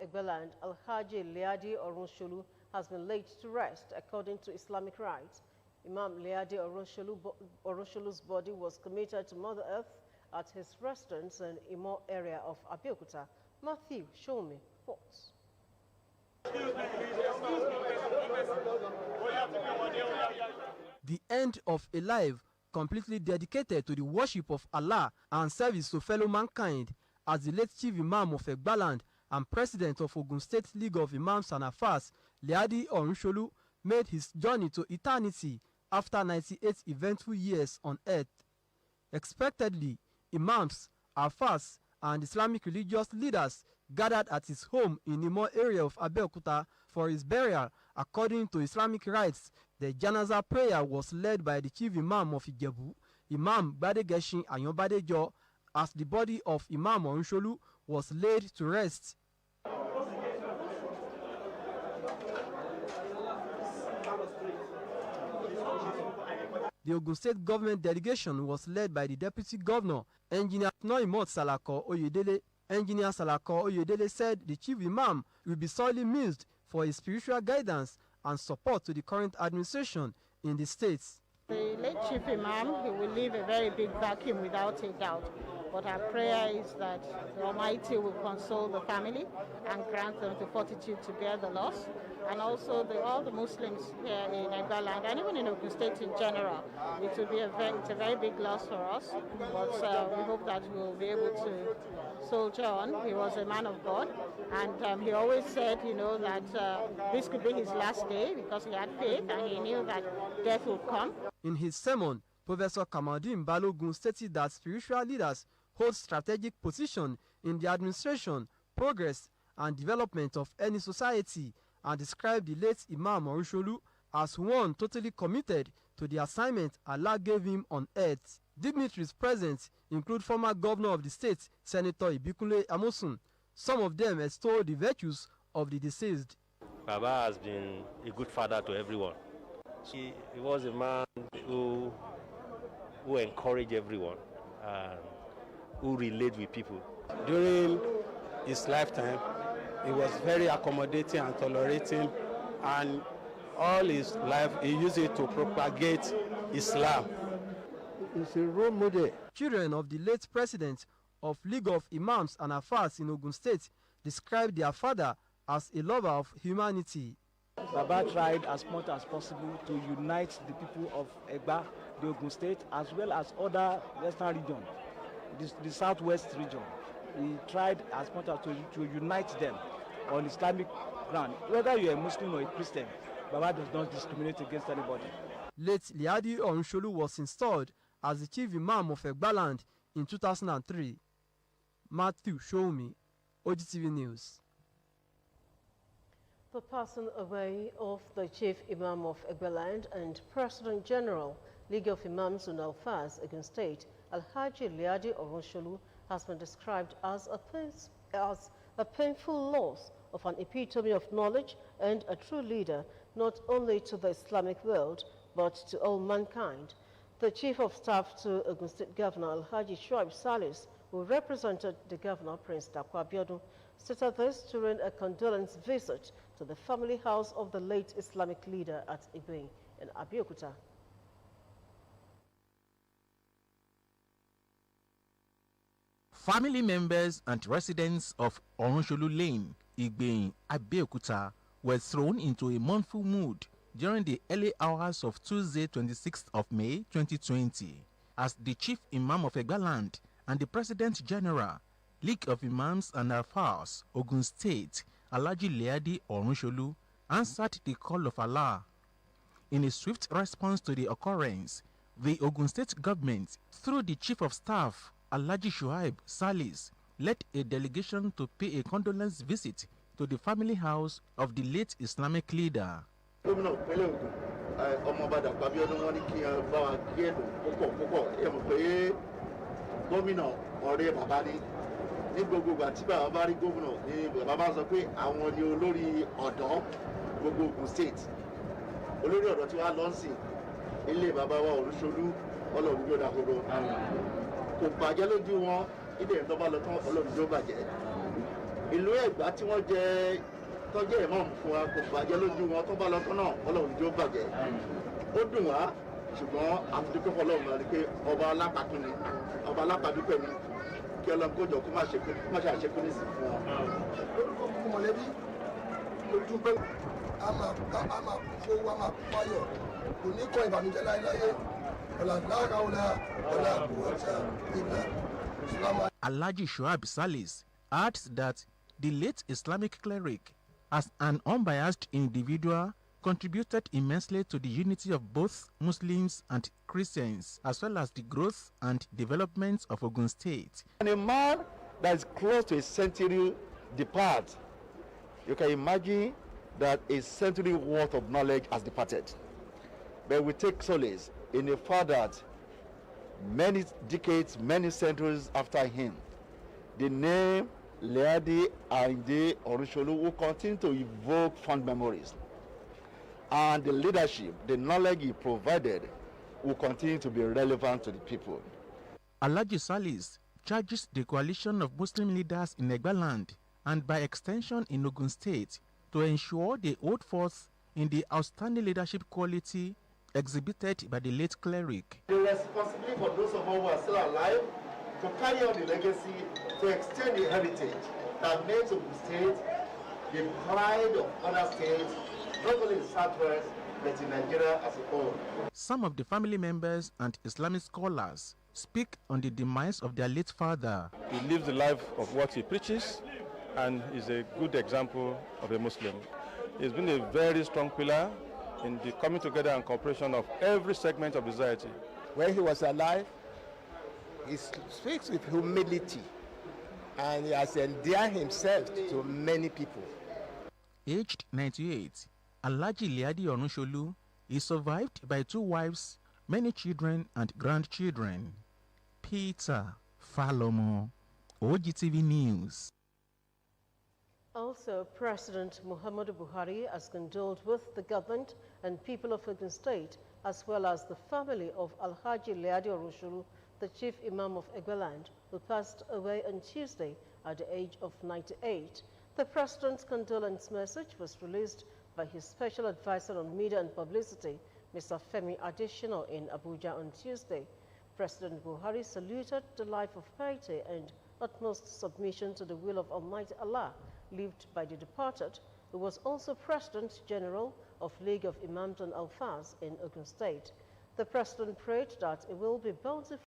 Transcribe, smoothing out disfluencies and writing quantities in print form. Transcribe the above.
Egbeland, Haadi Orunsolu, has been laid to rest according to Islamic rites. Imam Haadi Orunsolu's body was committed to Mother Earth at his residence in Imo area of Abeokuta. Matthew, show me reports. The end of a life completely dedicated to the worship of Allah and service to fellow mankind, as the late Chief Imam of Egbeland and President of Ogun State League of Imams and Alfas, Haadi Orunsolu, made his journey to eternity after 98 eventful years on earth. Expectedly, Imams, Alfas, and Islamic religious leaders gathered at his home in Imo area of Abeokuta for his burial. According to Islamic rites, the janaza prayer was led by the Chief Imam of Ijebu, Imam Gbadegeshin Ayonbadejo, as the body of Imam Orunsolu was laid to rest. The Ogun State government delegation was led by the Deputy Governor, Engineer Noimot Salako Oyedele. Engineer Salako Oyedele said the Chief Imam will be sorely missed for his spiritual guidance and support to the current administration in the states. The late Chief Imam, he will leave a very big vacuum without a doubt. But our prayer is that the Almighty will console the family and grant them the fortitude to bear the loss. And also all the Muslims here in Egbeland and even in Ogun State in general. It will be it's a very big loss for us. But we hope that we'll be able to soldier on. He was a man of God. And he always said, that this could be his last day because he had faith and he knew that death would come. In his sermon, Professor Kamaldeen Balogun stated that spiritual leaders hold strategic position in the administration, progress, and development of any society, and described the late Imam Orunsolu as one totally committed to the assignment Allah gave him on earth. Dignitaries present include former governor of the state, Senator Ibikunle Amosun. Some of them extol the virtues of the deceased. Baba has been a good father to everyone. He was a man who encouraged everyone and who relate with people. During his lifetime, he was very accommodating and tolerating, and all his life he used it to propagate Islam. He's a role model. Children of the late president of League of Imams and Alfas in Ogun State described their father as a lover of humanity. Baba tried as much as possible to unite the people of Egba, the Ogun State, as well as other western regions, the southwest region. He tried as much as to unite them on Islamic ground. Whether you're a Muslim or a Christian, Baba does not discriminate against anybody. Late Haadi Orunsolu was installed as the Chief Imam of Egbeland in 2003. Matthew Shoumi, OGTV News. The passing away of the Chief Imam of Egbeland and President General, League of Imams and Alfas, Ogun State, Haadi Orunsolu, has been described as a painful loss of an epitome of knowledge and a true leader, not only to the Islamic world, but to all mankind. The Chief of Staff to Ogun State Governor Alhaji Shuaib Salis, who represented the Governor, Prince Dapo Abiodun, stated this during a condolence visit to the family house of the late Islamic leader at Igbe in Abeokuta. Family members and residents of Orunsolu Lane, Igbe, Abeokuta, were thrown into a mournful mood during the early hours of Tuesday, 26th of May 2020, as the Chief Imam of Egbeland and the President General, League of Imams and Alfas, Ogun State, Alhaji Haadi Orunsolu, answered the call of Allah. In a swift response to the occurrence, the Ogun State government, through the Chief of Staff, Alhaji Shuaib Salis, led a delegation to pay a condolence visit to the family house of the late Islamic leader. ní gbogbo ìgbà tí bàbá bá rí gómìnà ní bàbá bá sọ pé àwọn ni olórí ọ̀dọ́ gbogbo Ogun State olórí ọ̀dọ́ tí wàá lọ sí ilé bàbá wa Orunsolu Ọlọ́run yóò dákúrò kò bàjẹ́ lójú wọn ilé ìtọ́ bá lọ tán Ọlọ́run yóò bàjẹ́ ìlú Ẹ̀gbá tí wọ́n jẹ́ tọ́jú imam fún wa kò bàjẹ́ lójú wọn tó bá lọ tán náà Ọlọ́run jó bàjẹ́ ó dùn wá ṣùgbọ́n àfidúpẹ́ fọlọ́run náà ni pé ọba alápàtún ni ọba alápàdúpẹ́ ni kí Ọlọ́run kó jọ kó má ṣe àṣekú ní sí fún wọn. lórúkọ fún mọ̀lẹ́bí lójú pé a máa kó wa máa payọ̀ kò ní kọ́ ìbànújẹ́ láéláé ọ̀làdáhàwọ̀lá ọ̀làkùnwọ̀tà ìlà ìsìlámà. Alhaji Shoaib Salis adds that the late Islamic cleric, as an unbiased individual, contributed immensely to the unity of both Muslims and Christians, as well as the growth and development of Ogun State. And a man that is close to a century depart, you can imagine that a century worth of knowledge has departed. But we take solace in the fact that many decades, many centuries after him, the name Haadi Orunsolu will continue to evoke fond memories. And the leadership, the knowledge he provided will continue to be relevant to the people. Alhaji Salis charges the coalition of Muslim leaders in Egbaland and by extension in Ogun State to ensure they hold forth in the outstanding leadership quality exhibited by the late cleric. The responsibility for those of us who are still alive to carry on the legacy, to extend the heritage that makes Ogun State the pride of other states, not only in the Southwest, but in Nigeria as a whole. Some of the family members and Islamic scholars speak on the demise of their late father. He lives the life of what he preaches and is a good example of a Muslim. He's been a very strong pillar in the coming together and cooperation of every segment of society. When he was alive, he speaks with humility and he has endeared himself to many people. Aged 98, Alhaji Haadi Orunsolu is survived by 2 wives, many children and grandchildren. Peter Falomo, OGTV News. Also, President Muhammadu Buhari has condoled with the government and people of Ogun State, as well as the family of Alhaji Haadi Orunsolu, the chief imam of Egbaland, who passed away on Tuesday at the age of 98. The president's condolence message was released by his special advisor on media and publicity, Mr. Femi Adesina, in Abuja on Tuesday. President Buhari saluted the life of piety and utmost submission to the will of Almighty Allah lived by the departed, who was also President General of League of Imams and Alfaz in Ogun State. The president prayed that it will be bountiful